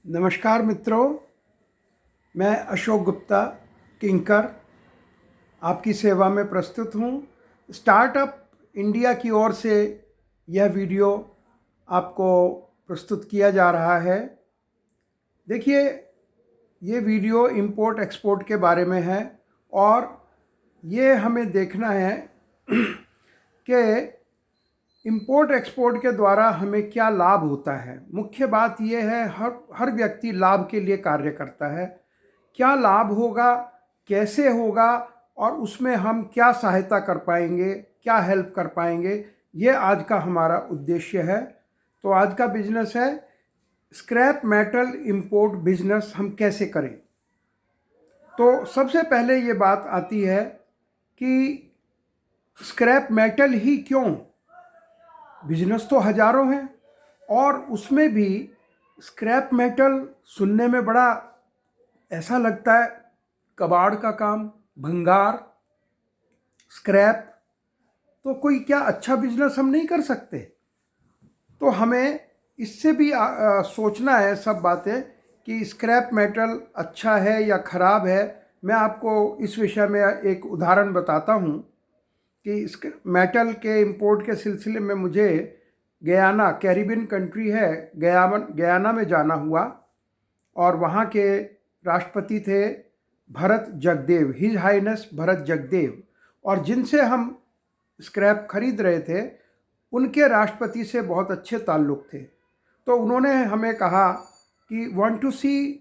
नमस्कार मित्रों, मैं अशोक गुप्ता किंकर आपकी सेवा में प्रस्तुत हूँ। स्टार्टअप इंडिया की ओर से यह वीडियो आपको प्रस्तुत किया जा रहा है। देखिए, ये वीडियो इंपोर्ट एक्सपोर्ट के बारे में है और ये हमें देखना है कि इंपोर्ट एक्सपोर्ट के द्वारा हमें क्या लाभ होता है। मुख्य बात यह है, हर व्यक्ति लाभ के लिए कार्य करता है। क्या लाभ होगा, कैसे होगा और उसमें हम क्या सहायता कर पाएंगे, क्या हेल्प कर पाएंगे, ये आज का हमारा उद्देश्य है। तो आज का बिजनेस है स्क्रैप मेटल इंपोर्ट बिजनेस हम कैसे करें। तो सबसे पहले ये बात आती है कि स्क्रैप मेटल ही क्यों, बिजनेस तो हजारों हैं और उसमें भी स्क्रैप मेटल सुनने में बड़ा ऐसा लगता है कबाड़ का काम, भंगार, स्क्रैप, तो कोई क्या अच्छा बिजनेस हम नहीं कर सकते। तो हमें इससे भी सोचना है सब बातें कि स्क्रैप मेटल अच्छा है या ख़राब है। मैं आपको इस विषय में एक उदाहरण बताता हूँ कि मेटल के इंपोर्ट के सिलसिले में मुझे गयाना, कैरिबियन कंट्री है, गयाना में जाना हुआ और वहाँ के राष्ट्रपति थे भरत जगदेव, हिज हाइनेस भरत जगदेव, और जिनसे हम स्क्रैप खरीद रहे थे उनके राष्ट्रपति से बहुत अच्छे ताल्लुक़ थे। तो उन्होंने हमें कहा कि वांट टू सी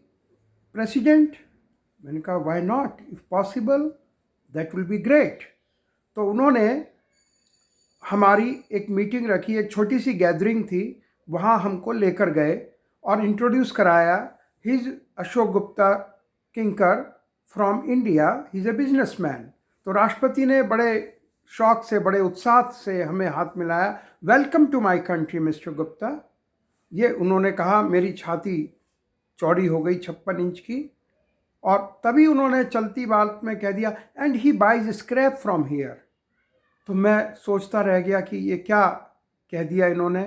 प्रेसिडेंट। मैंने कहा why not, if possible that will be great. तो उन्होंने हमारी एक मीटिंग रखी, एक छोटी सी गैदरिंग थी, वहाँ हमको लेकर गए और इंट्रोड्यूस कराया। He is Ashok Gupta Kinkar from India, he is a businessman. तो राष्ट्रपति ने बड़े शौक से, बड़े उत्साह से हमें हाथ मिलाया। Welcome to my country mister Gupta. ये उन्होंने कहा, मेरी छाती चौड़ी हो गई 56 इंच की। और तभी उन्होंने चलती बात में कह दिया, and he buys scrap from here. तो मैं सोचता रह गया कि ये क्या कह दिया इन्होंने,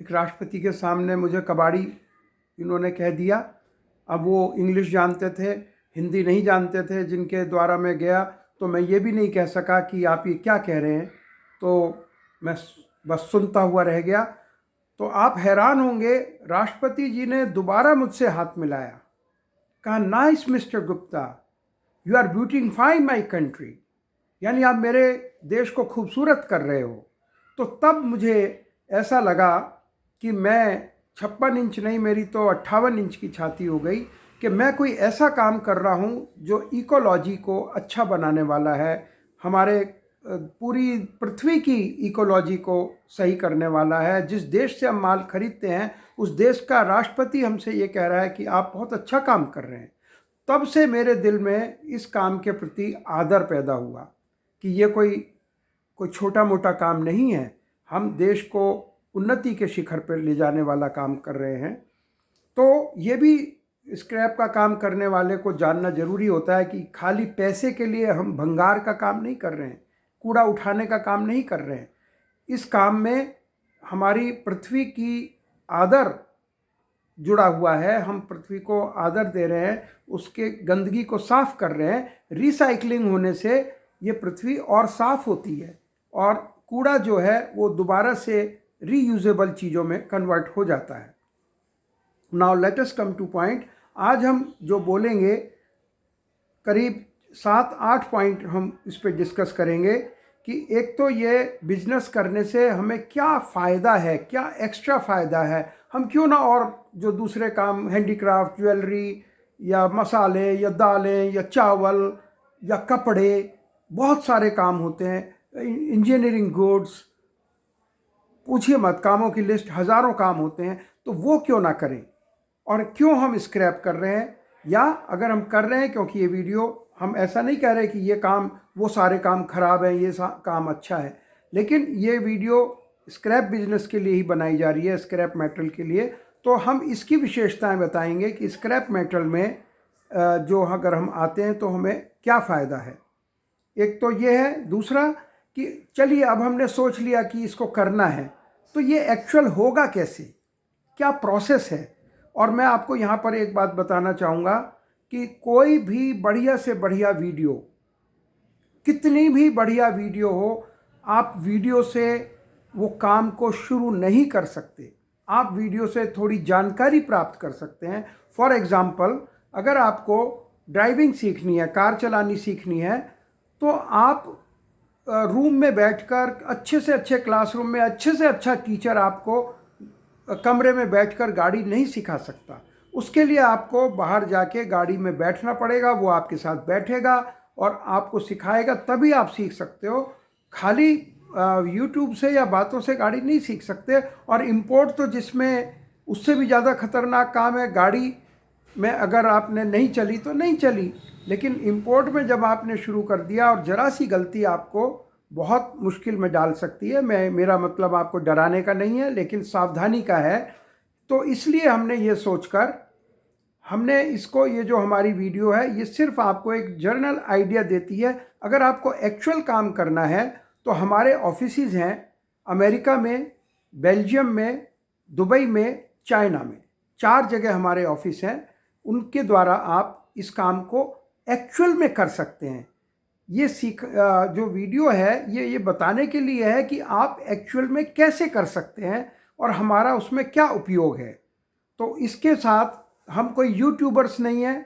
एक राष्ट्रपति के सामने मुझे कबाड़ी इन्होंने कह दिया। अब वो इंग्लिश जानते थे, हिंदी नहीं जानते थे जिनके द्वारा मैं गया, तो मैं ये भी नहीं कह सका कि आप ये क्या कह रहे हैं। तो मैं बस सुनता हुआ रह गया। तो आप हैरान होंगे, राष्ट्रपति जी ने दोबारा मुझसे हाथ मिलाया, कहा nice mister Gupta, you are beautifying my country, यानी आप मेरे देश को खूबसूरत कर रहे हो। तो तब मुझे ऐसा लगा कि मैं 56 इंच नहीं, मेरी तो 58 इंच की छाती हो गई कि मैं कोई ऐसा काम कर रहा हूँ जो इकोलॉजी को अच्छा बनाने वाला है, हमारे पूरी पृथ्वी की इकोलॉजी को सही करने वाला है। जिस देश से हम माल खरीदते हैं उस देश का राष्ट्रपति हमसे ये कह रहा है कि आप बहुत अच्छा काम कर रहे हैं। तब से मेरे दिल में इस काम के प्रति आदर पैदा हुआ कि ये कोई छोटा मोटा काम नहीं है, हम देश को उन्नति के शिखर पर ले जाने वाला काम कर रहे हैं। तो ये भी स्क्रैप का काम करने वाले को जानना ज़रूरी होता है कि खाली पैसे के लिए हम भंगार का काम नहीं कर रहे हैं, कूड़ा उठाने का काम नहीं कर रहे हैं। इस काम में हमारी पृथ्वी की आदर जुड़ा हुआ है, हम पृथ्वी को आदर दे रहे हैं, उसके गंदगी को साफ़ कर रहे हैं। रिसाइकलिंग होने से ये पृथ्वी और साफ़ होती है और कूड़ा जो है वो दोबारा से रीयूजेबल चीज़ों में कन्वर्ट हो जाता है। Now let us come two point. आज हम जो बोलेंगे करीब 7-8 पॉइंट हम इस पर डिस्कस करेंगे कि एक तो ये बिजनेस करने से हमें क्या फ़ायदा है, क्या एक्स्ट्रा फ़ायदा है। हम क्यों ना और जो दूसरे काम, हैंडीक्राफ्ट, ज्वेलरी या मसाले या दालें या चावल या कपड़े, बहुत सारे काम होते हैं, इंजीनियरिंग गुड्स, पूछिए मत, कामों की लिस्ट हज़ारों काम होते हैं। तो वो क्यों ना करें, और क्यों हम स्क्रैप कर रहे हैं, या अगर हम कर रहे हैं, क्योंकि ये वीडियो हम ऐसा नहीं कह रहे कि ये काम, वो सारे काम खराब हैं, ये काम अच्छा है, लेकिन ये वीडियो स्क्रैप बिजनेस के लिए ही बनाई जा रही है, स्क्रैप मेटल के लिए। तो हम इसकी विशेषताएं बताएंगे कि स्क्रैप मेटल में जो अगर हम आते हैं तो हमें क्या फ़ायदा है। एक तो ये है। दूसरा कि चलिए अब हमने सोच लिया कि इसको करना है, तो ये एक्चुअल होगा कैसे, क्या प्रोसेस है, और मैं आपको यहाँ पर एक बात बताना चाहूँगा कि कोई भी बढ़िया से बढ़िया वीडियो, कितनी भी बढ़िया वीडियो हो, आप वीडियो से वो काम को शुरू नहीं कर सकते। आप वीडियो से थोड़ी जानकारी प्राप्त कर सकते हैं। फॉर एग्ज़ाम्पल, अगर आपको ड्राइविंग सीखनी है, कार चलानी सीखनी है, तो आप रूम में बैठकर अच्छे से अच्छे क्लासरूम में अच्छे से अच्छा टीचर आपको कमरे में बैठकर गाड़ी नहीं सिखा सकता। उसके लिए आपको बाहर जाके गाड़ी में बैठना पड़ेगा, वो आपके साथ बैठेगा और आपको सिखाएगा, तभी आप सीख सकते हो। खाली यूट्यूब से या बातों से गाड़ी नहीं सीख सकते। और इम्पोर्ट तो जिसमें उससे भी ज़्यादा खतरनाक काम है। गाड़ी में अगर आपने नहीं चली तो नहीं चली, लेकिन इम्पोर्ट में जब आपने शुरू कर दिया और ज़रा सी गलती आपको बहुत मुश्किल में डाल सकती है। मेरा मतलब आपको डराने का नहीं है, लेकिन सावधानी का है। तो इसलिए हमने ये सोचकर हमने इसको, ये जो हमारी वीडियो है, ये सिर्फ आपको एक जनरल आइडिया देती है। अगर आपको एक्चुअल काम करना है तो हमारे ऑफिसेज हैं अमेरिका में, बेल्जियम में, दुबई में, चाइना में। 4 जगह हमारे ऑफिस हैं। उनके द्वारा आप इस काम को एक्चुअल में कर सकते हैं। ये जो वीडियो है ये बताने के लिए है कि आप एक्चुअल में कैसे कर सकते हैं और हमारा उसमें क्या उपयोग है। तो इसके साथ हम कोई यूट्यूबर्स नहीं हैं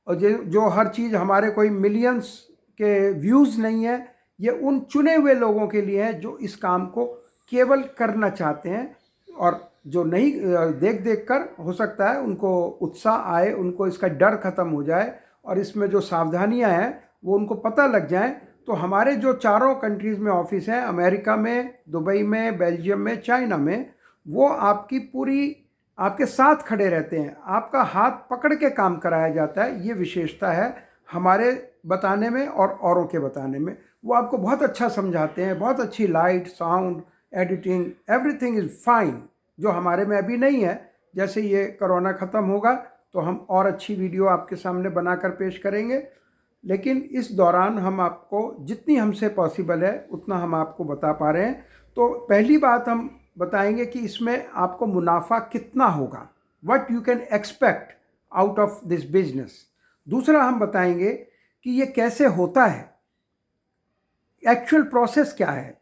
और जो हर चीज़ हमारे कोई मिलियंस के व्यूज़ नहीं है। ये उन चुने हुए लोगों के लिए है जो इस काम को केवल करना चाहते हैं, और जो नहीं देख कर हो सकता है उनको उत्साह आए, उनको इसका डर ख़त्म हो जाए और इसमें जो सावधानियां हैं वो उनको पता लग जाए। तो हमारे जो 4 कंट्रीज़ में ऑफिस हैं, अमेरिका में, दुबई में, बेल्जियम में, चाइना में, वो आपकी पूरी आपके साथ खड़े रहते हैं। आपका हाथ पकड़ के काम कराया जाता है। ये विशेषता है हमारे बताने में और औरों के बताने में। वो आपको बहुत अच्छा समझाते हैं, बहुत अच्छी light, sound, editing, everything is fine, जो हमारे में अभी नहीं है। जैसे ये कोरोना ख़त्म होगा तो हम और अच्छी वीडियो आपके सामने बनाकर पेश करेंगे, लेकिन इस दौरान हम आपको जितनी हमसे पॉसिबल है उतना हम आपको बता पा रहे हैं। तो पहली बात हम बताएंगे कि इसमें आपको मुनाफा कितना होगा, what you can expect out of this business. दूसरा हम बताएंगे कि ये कैसे होता है, एक्चुअल प्रोसेस क्या है।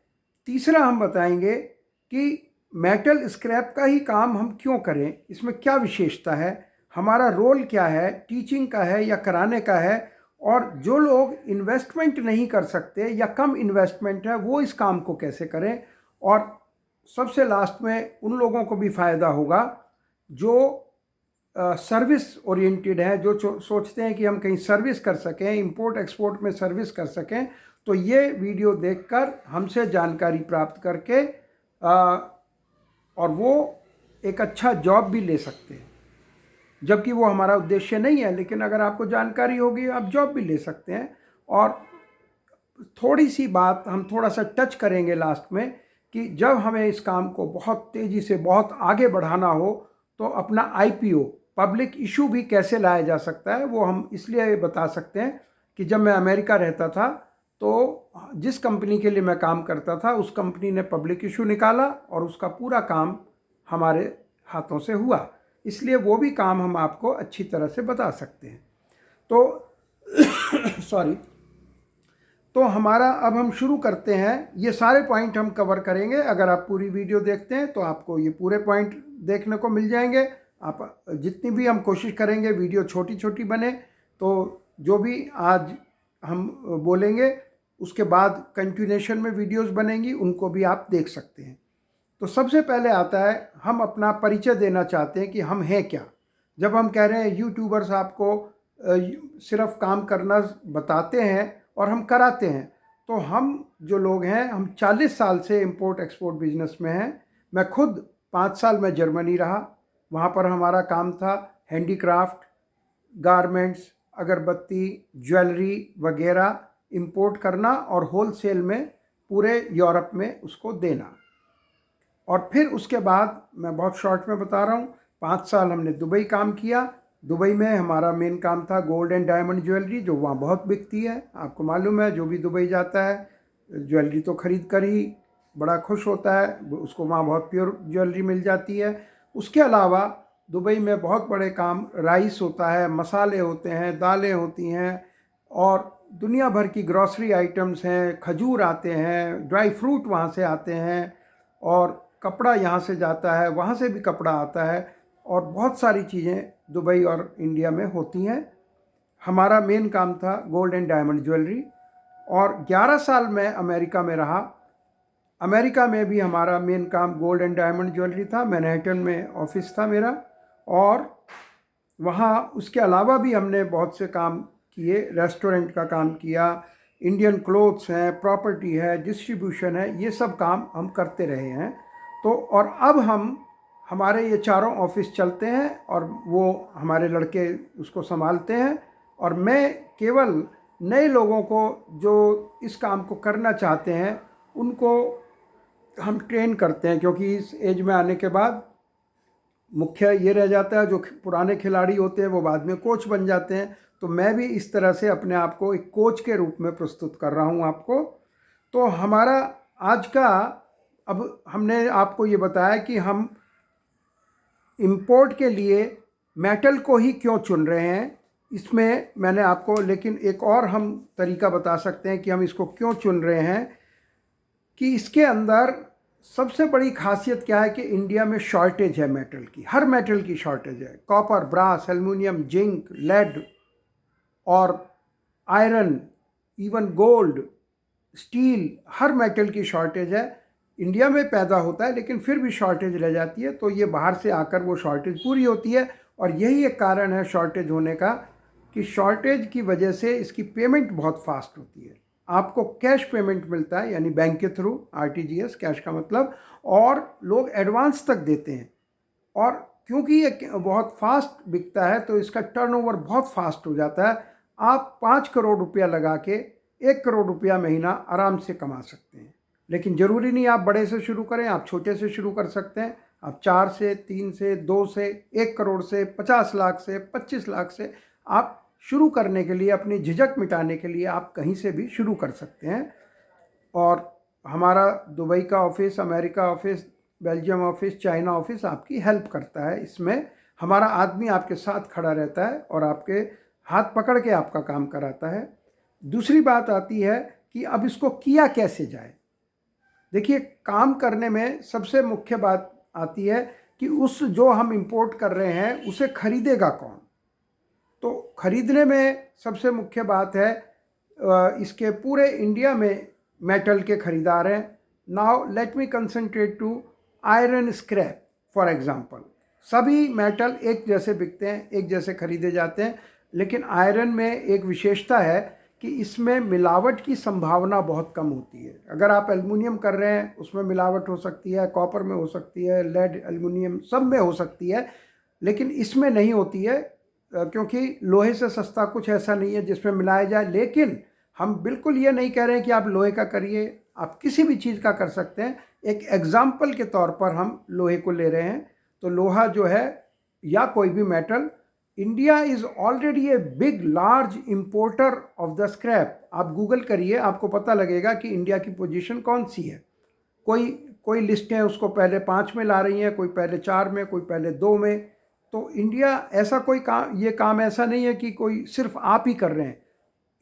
तीसरा हम बताएंगे कि मेटल स्क्रैप का ही काम हम क्यों करें, इसमें क्या विशेषता है, हमारा रोल क्या है, टीचिंग का है या कराने का है, और जो लोग इन्वेस्टमेंट नहीं कर सकते या कम इन्वेस्टमेंट है वो इस काम को कैसे करें। और सबसे लास्ट में उन लोगों को भी फ़ायदा होगा जो सर्विस ओरिएंटेड है, जो सोचते हैं कि हम कहीं सर्विस कर सकें, इंपोर्ट एक्सपोर्ट में सर्विस कर सकें। तो ये वीडियो देखकर हमसे जानकारी प्राप्त करके और वो एक अच्छा जॉब भी ले सकते हैं, जबकि वो हमारा उद्देश्य नहीं है। लेकिन अगर आपको जानकारी होगी आप जॉब भी ले सकते हैं। और थोड़ी सी बात हम थोड़ा सा टच करेंगे लास्ट में कि जब हमें इस काम को बहुत तेज़ी से बहुत आगे बढ़ाना हो तो अपना IPO, पब्लिक इशू भी कैसे लाया जा सकता है, वो हम इसलिए बता सकते हैं कि जब मैं अमेरिका रहता था तो जिस कंपनी के लिए मैं काम करता था उस कंपनी ने पब्लिक इशू निकाला और उसका पूरा काम हमारे हाथों से हुआ। इसलिए वो भी काम हम आपको अच्छी तरह से बता सकते हैं। तो सॉरी, तो हमारा अब हम शुरू करते हैं। ये सारे पॉइंट हम कवर करेंगे। अगर आप पूरी वीडियो देखते हैं तो आपको ये पूरे पॉइंट देखने को मिल जाएंगे। आप जितनी भी हम कोशिश करेंगे वीडियो छोटी छोटी बने, तो जो भी आज हम बोलेंगे उसके बाद कंटिन्यूएशन में वीडियोस बनेंगी, उनको भी आप देख सकते हैं। तो सबसे पहले आता है, हम अपना परिचय देना चाहते हैं कि हम हैं क्या। जब हम कह रहे हैं यूट्यूबर्स आपको सिर्फ काम करना बताते हैं और हम कराते हैं, तो हम जो लोग हैं, हम 40 साल से इंपोर्ट एक्सपोर्ट बिजनेस में हैं। मैं खुद 5 साल में जर्मनी रहा, वहाँ पर हमारा काम था हैंडीक्राफ्ट, गारमेंट्स, अगरबत्ती, ज्वेलरी वगैरह इंपोर्ट करना और होलसेल में पूरे यूरोप में उसको देना। और फिर उसके बाद मैं बहुत शॉर्ट में बता रहा हूँ, 5 साल हमने दुबई काम किया। दुबई में हमारा मेन काम था गोल्ड एंड डायमंड ज्वेलरी, जो वहाँ बहुत बिकती है। आपको मालूम है, जो भी दुबई जाता है ज्वेलरी तो ख़रीद कर ही बड़ा खुश होता है, उसको वहाँ बहुत प्योर ज्वेलरी मिल जाती है। उसके अलावा दुबई में बहुत बड़े काम, राइस होता है, मसाले होते हैं, दालें होती हैं और दुनिया भर की ग्रॉसरी आइटम्स हैं, खजूर आते हैं, ड्राई फ्रूट वहाँ से आते हैं और कपड़ा यहाँ से जाता है, वहाँ से भी कपड़ा आता है और बहुत सारी चीज़ें दुबई और इंडिया में होती हैं। हमारा मेन काम था गोल्ड एंड डायमंड ज्वेलरी और 11 साल मैं अमेरिका में रहा। अमेरिका में भी हमारा मेन काम गोल्ड एंड डायमंड ज्वेलरी था। मैनहट्टन में ऑफिस था मेरा और वहाँ उसके अलावा भी हमने बहुत से काम किए। रेस्टोरेंट का काम किया, इंडियन क्लोथ्स हैं, प्रॉपर्टी है, डिस्ट्रीब्यूशन है, ये सब काम हम करते रहे हैं। तो और अब हमारे ये चारों ऑफिस चलते हैं और वो हमारे लड़के उसको संभालते हैं और मैं केवल नए लोगों को जो इस काम को करना चाहते हैं उनको हम ट्रेन करते हैं, क्योंकि इस एज में आने के बाद मुख्य ये रह जाता है, जो पुराने खिलाड़ी होते हैं वो बाद में कोच बन जाते हैं। तो मैं भी इस तरह से अपने आप को एक कोच के रूप में प्रस्तुत कर रहा हूँ आपको। तो हमारा आज का, अब हमने आपको ये बताया कि हम इंपोर्ट के लिए मेटल को ही क्यों चुन रहे हैं, इसमें मैंने आपको लेकिन एक और हम तरीका बता सकते हैं कि हम इसको क्यों चुन रहे हैं। कि इसके अंदर सबसे बड़ी खासियत क्या है कि इंडिया में शॉर्टेज है मेटल की, हर मेटल की शॉर्टेज है। Copper, brass, aluminium, zinc, lead और आयरन, इवन गोल्ड, स्टील, हर मेटल की शॉर्टेज है। इंडिया में पैदा होता है लेकिन फिर भी शॉर्टेज रह जाती है, तो ये बाहर से आकर वो शॉर्टेज पूरी होती है। और यही एक कारण है शॉर्टेज होने का कि शॉर्टेज की वजह से इसकी पेमेंट बहुत फास्ट होती है। आपको कैश पेमेंट मिलता है, यानी बैंक के थ्रू, आरटीजीएस, कैश का मतलब, और लोग एडवांस तक देते हैं। और क्योंकि ये बहुत फास्ट बिकता है तो इसका टर्नओवर बहुत फास्ट हो जाता है। आप 5 करोड़ रुपया लगा के 1 करोड़ रुपया महीना आराम से कमा सकते हैं। लेकिन ज़रूरी नहीं आप बड़े से शुरू करें, आप छोटे से शुरू कर सकते हैं। आप 4 से, 3 से, 2 से, 1 करोड़ से, 50 लाख से, 25 लाख से आप शुरू करने के लिए, अपनी झिझक मिटाने के लिए आप कहीं से भी शुरू कर सकते हैं। और हमारा दुबई का office, America office, Belgium office, China office आपकी हेल्प करता है। इसमें हमारा आदमी आपके साथ खड़ा रहता है और आपके हाथ पकड़ के आपका काम कराता है। दूसरी बात आती है कि अब इसको किया कैसे जाए। देखिए, काम करने में सबसे मुख्य बात आती है कि उस जो हम इंपोर्ट कर रहे हैं उसे खरीदेगा कौन। तो खरीदने में सबसे मुख्य बात है, इसके पूरे इंडिया में मेटल के खरीदार हैं। Now let me concentrate to iron scrap for example. सभी मेटल एक जैसे बिकते हैं, एक जैसे खरीदे जाते हैं, लेकिन आयरन में एक विशेषता है कि इसमें मिलावट की संभावना बहुत कम होती है। अगर आप एल्युमिनियम कर रहे हैं उसमें मिलावट हो सकती है, कॉपर में हो सकती है, लेड, एल्युमिनियम सब में हो सकती है, लेकिन इसमें नहीं होती है, क्योंकि लोहे से सस्ता कुछ ऐसा नहीं है जिसमें मिलाया जाए। लेकिन हम बिल्कुल ये नहीं कह रहे हैं कि आप लोहे का करिए, आप किसी भी चीज़ का कर सकते हैं। एक एग्जाम्पल के तौर पर हम लोहे को ले रहे हैं। तो लोहा जो है या कोई भी metal, India is already a big large importer of the scrap. आप गूगल करिए, आपको पता लगेगा कि इंडिया की पोजीशन कौन सी है। कोई लिस्टें उसको पहले 5 में ला रही हैं, कोई पहले 4 में, कोई पहले 2 में। तो इंडिया ऐसा कोई काम, ये काम ऐसा नहीं है कि कोई सिर्फ आप ही कर रहे हैं।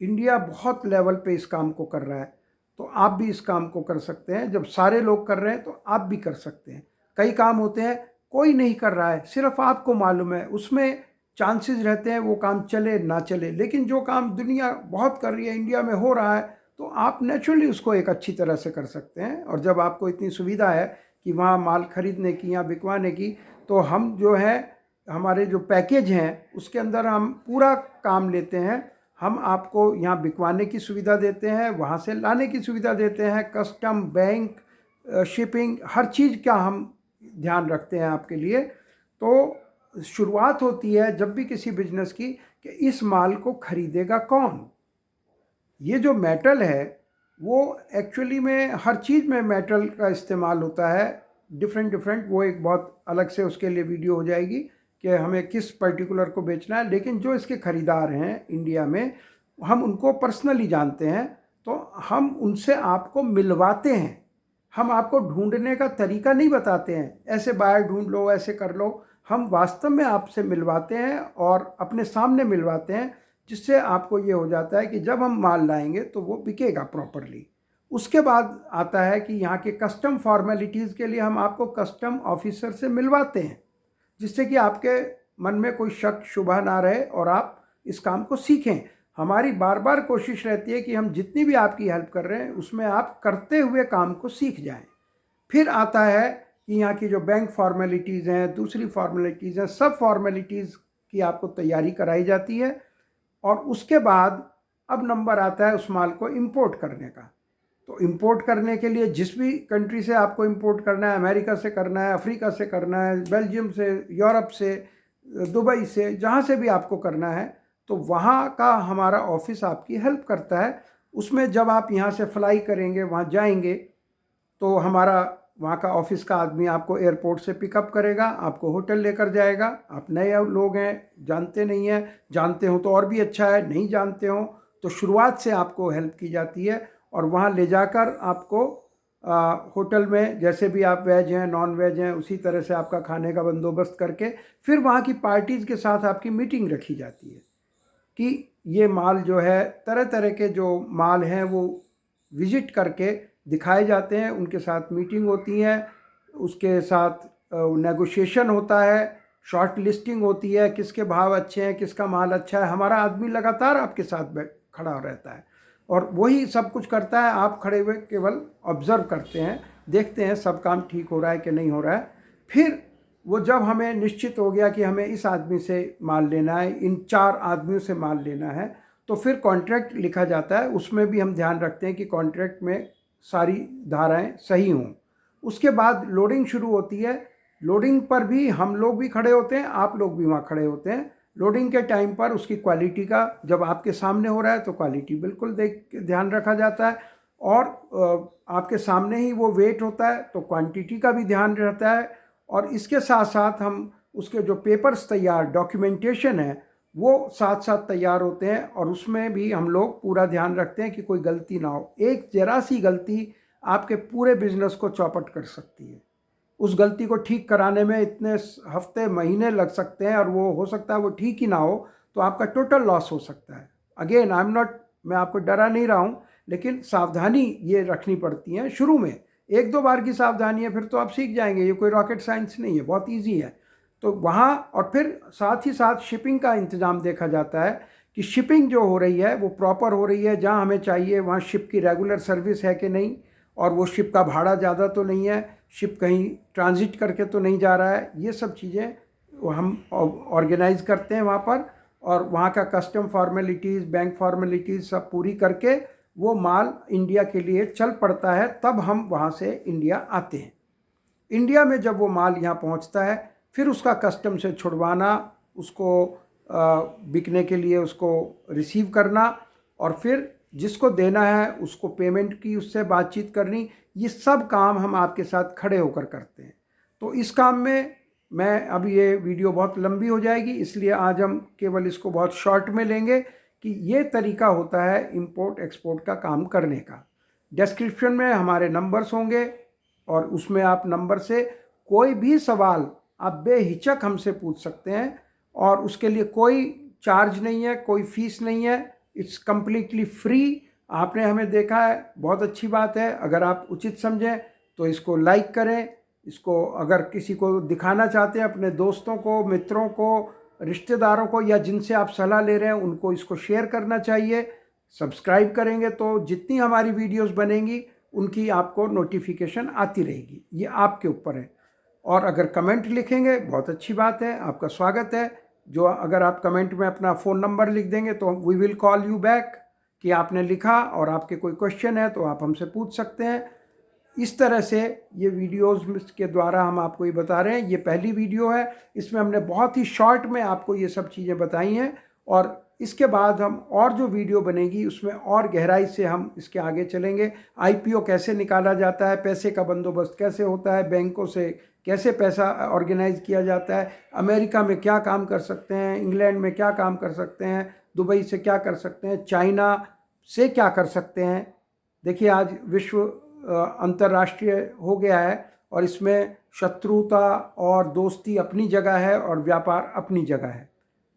इंडिया बहुत लेवल पे इस काम को कर रहा है, तो आप भी इस काम को कर सकते हैं। जब सारे लोग कर रहे हैं तो आप भी कर सकते हैं। कई काम होते हैं कोई नहीं कर रहा है, सिर्फ आपको मालूम है, उसमें चांसेस रहते हैं वो काम चले ना चले। लेकिन जो काम दुनिया बहुत कर रही है, इंडिया में हो रहा है, तो आप नेचुरली उसको एक अच्छी तरह से कर सकते हैं। और जब आपको इतनी सुविधा है कि वहाँ माल खरीदने की या बिकवाने की, तो हम जो है, हमारे जो पैकेज हैं उसके अंदर हम पूरा काम लेते हैं। हम आपको यहाँ बिकवाने की सुविधा देते हैं, वहाँ से लाने की सुविधा देते हैं, कस्टम, बैंक, शिपिंग, हर चीज़ का हम ध्यान रखते हैं आपके लिए। तो शुरुआत होती है जब भी किसी बिजनेस की कि इस माल को खरीदेगा कौन। ये जो मेटल है वो एक्चुअली में हर चीज़ में मेटल का इस्तेमाल होता है, डिफरेंट। वो एक बहुत अलग से उसके लिए वीडियो हो जाएगी कि हमें किस पर्टिकुलर को बेचना है। लेकिन जो इसके ख़रीदार हैं इंडिया में, हम उनको पर्सनली जानते हैं, तो हम उनसे आपको मिलवाते हैं। हम आपको ढूंढने का तरीका नहीं बताते हैं, ऐसे बायर ढूंढ लो, ऐसे कर लो। हम वास्तव में आपसे मिलवाते हैं और अपने सामने मिलवाते हैं, जिससे आपको ये हो जाता है कि जब हम माल लाएंगे तो वो बिकेगा प्रॉपरली। उसके बाद आता है कि यहाँ के कस्टम फॉर्मेलिटीज़ के लिए हम आपको कस्टम ऑफिसर से मिलवाते हैं, जिससे कि आपके मन में कोई शक शुबह ना रहे और आप इस काम को सीखें। हमारी बार बार कोशिश रहती है कि हम जितनी भी आपकी हेल्प कर रहे हैं उसमें आप करते हुए काम को सीख जाएं। फिर आता है कि यहाँ की जो बैंक फॉर्मेलिटीज़ हैं, दूसरी फॉर्मेलिटीज़ हैं, सब फॉर्मेलिटीज़ की आपको तैयारी कराई जाती है। और उसके बाद अब नंबर आता है उस माल को इंपोर्ट करने का। तो इंपोर्ट करने के लिए जिस भी कंट्री से आपको इंपोर्ट करना है, अमेरिका से करना है, अफ्रीका से करना है, बेल्जियम से, यूरोप से, दुबई से, जहाँ से भी आपको करना है, तो वहाँ का हमारा ऑफिस आपकी हेल्प करता है। उसमें जब आप यहाँ से फ्लाई करेंगे, वहाँ जाएंगे, तो हमारा वहाँ का ऑफिस का आदमी आपको एयरपोर्ट से पिकअप करेगा, आपको होटल लेकर जाएगा। आप नए लोग हैं, जानते नहीं हैं, जानते हो तो और भी अच्छा है, नहीं जानते हो तो शुरुआत से आपको हेल्प की जाती है और वहाँ ले जाकर आपको होटल में, जैसे भी आप वेज हैं नॉन वेज हैं, उसी तरह से आपका खाने का बंदोबस्त करके फिर वहाँ की पार्टीज़ के साथ आपकी मीटिंग रखी जाती है कि ये माल जो है, तरह तरह के जो माल हैं वो विज़िट करके दिखाए जाते हैं, उनके साथ मीटिंग होती है, उसके साथ नेगोशिएशन होता है, शॉर्ट लिस्टिंग होती है, किसके भाव अच्छे हैं, किसका माल अच्छा है। हमारा आदमी लगातार आपके साथ खड़ा रहता है और वही सब कुछ करता है। आप खड़े हुए केवल ऑब्ज़र्व करते हैं, देखते हैं सब काम ठीक हो रहा है कि नहीं हो रहा है। फिर वो जब हमें निश्चित हो गया कि हमें इस आदमी से माल लेना है, इन 4 आदमियों से माल लेना है, तो फिर कॉन्ट्रैक्ट लिखा जाता है। उसमें भी हम ध्यान रखते हैं कि कॉन्ट्रैक्ट में सारी धाराएं सही हों। उसके बाद लोडिंग शुरू होती है। लोडिंग पर भी हम लोग भी खड़े होते हैं, आप लोग भी वहाँ खड़े होते हैं। लोडिंग के टाइम पर उसकी क्वालिटी का, जब आपके सामने हो रहा है तो क्वालिटी बिल्कुल ध्यान रखा जाता है और आपके सामने ही वो वेट होता है तो क्वांटिटी का भी ध्यान रहता है। और इसके साथ साथ हम उसके जो पेपर्स तैयार, डॉक्यूमेंटेशन है, वो साथ साथ तैयार होते हैं और उसमें भी हम लोग पूरा ध्यान रखते हैं कि कोई गलती ना हो। एक जरा सी गलती आपके पूरे बिजनेस को चौपट कर सकती है। उस गलती को ठीक कराने में इतने हफ्ते महीने लग सकते हैं और वो हो सकता है वो ठीक ही ना हो, तो आपका टोटल लॉस हो सकता है। अगेन आई एम नॉट, मैं आपको डरा नहीं रहा हूँ, लेकिन सावधानी ये रखनी पड़ती है शुरू में। 1-2 बार की सावधानी है, फिर तो आप सीख जाएंगे, ये कोई रॉकेट साइंस नहीं है, बहुत ईजी है। तो वहाँ और फिर साथ ही साथ शिपिंग का इंतज़ाम देखा जाता है कि शिपिंग जो हो रही है वो प्रॉपर हो रही है, जहाँ हमें चाहिए वहाँ शिप की रेगुलर सर्विस है कि नहीं, और वो शिप का भाड़ा ज़्यादा तो नहीं है, शिप कहीं ट्रांजिट करके तो नहीं जा रहा है। ये सब चीज़ें हम ऑर्गेनाइज़ करते हैं वहाँ पर, और वहाँ का कस्टम फॉर्मेलिटीज़, बैंक फॉर्मेलिटीज़ सब पूरी करके वो माल इंडिया के लिए चल पड़ता है। तब हम वहाँ से इंडिया आते हैं। इंडिया में जब वो माल यहाँ पहुँचता है, फिर उसका कस्टम से छुड़वाना, उसको बिकने के लिए उसको रिसीव करना, और फिर जिसको देना है उसको पेमेंट की, उससे बातचीत करनी, ये सब काम हम आपके साथ खड़े होकर करते हैं। तो इस काम में मैं, अब ये वीडियो बहुत लंबी हो जाएगी, इसलिए आज हम केवल इसको बहुत शॉर्ट में लेंगे कि ये तरीका होता है इंपोर्ट एक्सपोर्ट का काम करने का। डिस्क्रिप्शन में हमारे नंबर्स होंगे और उसमें आप नंबर से कोई भी सवाल आप बेहिचक हमसे पूछ सकते हैं, और उसके लिए कोई चार्ज नहीं है, कोई फीस नहीं है, इट्स कम्प्लीटली फ्री। आपने हमें देखा है, बहुत अच्छी बात है। अगर आप उचित समझें तो इसको लाइक करें। इसको अगर किसी को दिखाना चाहते हैं, अपने दोस्तों को, मित्रों को, रिश्तेदारों को, या जिनसे आप सलाह ले रहे हैं उनको इसको शेयर करना चाहिए। सब्सक्राइब करेंगे तो जितनी हमारी वीडियोस बनेंगी उनकी आपको नोटिफिकेशन आती रहेगी, ये आपके ऊपर है। और अगर कमेंट लिखेंगे बहुत अच्छी बात है, आपका स्वागत है। जो अगर आप कमेंट में अपना फ़ोन नंबर लिख देंगे तो we will call you back कि आपने लिखा और आपके कोई क्वेश्चन है तो आप हमसे पूछ सकते हैं। इस तरह से ये वीडियोस के द्वारा हम आपको ये बता रहे हैं। ये पहली वीडियो है, इसमें हमने बहुत ही शॉर्ट में आपको ये सब चीज़ें बताई हैं, और इसके बाद हम और जो वीडियो बनेगी उसमें और गहराई से हम इसके आगे चलेंगे। आईपीओ कैसे निकाला जाता है, पैसे का बंदोबस्त कैसे होता है, बैंकों से कैसे पैसा ऑर्गेनाइज किया जाता है, अमेरिका में क्या काम कर सकते हैं, इंग्लैंड में क्या काम कर सकते हैं, दुबई से क्या कर सकते हैं, चाइना से क्या कर सकते हैं। देखिए आज विश्व अंतर्राष्ट्रीय हो गया है और इसमें शत्रुता और दोस्ती अपनी जगह है और व्यापार अपनी जगह है।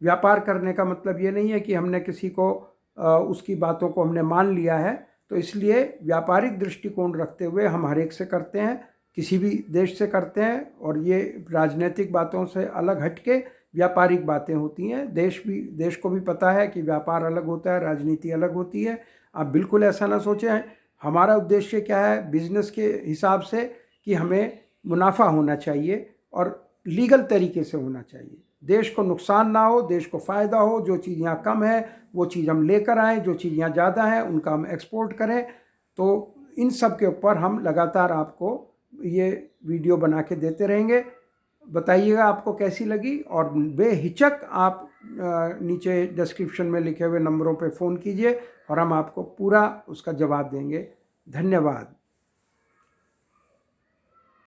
व्यापार करने का मतलब ये नहीं है कि हमने किसी को उसकी बातों को हमने मान लिया है, तो इसलिए व्यापारिक दृष्टिकोण रखते हुए हम हर एक से करते हैं, किसी भी देश से करते हैं, और ये राजनीतिक बातों से अलग हटके व्यापारिक बातें होती हैं। देश को भी पता है कि व्यापार अलग होता है, राजनीति अलग होती है। आप बिल्कुल ऐसा ना सोचें। हमारा उद्देश्य क्या है बिजनेस के हिसाब से कि हमें मुनाफा होना चाहिए और लीगल तरीके से होना चाहिए। देश को नुकसान ना हो, देश को फ़ायदा हो। जो चीज़ यहाँ कम है वो चीज़ हम लेकर आएँ, जो चीज़ यहाँ ज़्यादा है उनका हम एक्सपोर्ट करें। तो इन सब के ऊपर हम लगातार आपको ये वीडियो बना के देते रहेंगे। बताइएगा आपको कैसी लगी, और बेहिचक आप नीचे डिस्क्रिप्शन में लिखे हुए नंबरों पे फ़ोन कीजिए और हम आपको पूरा उसका जवाब देंगे। धन्यवाद।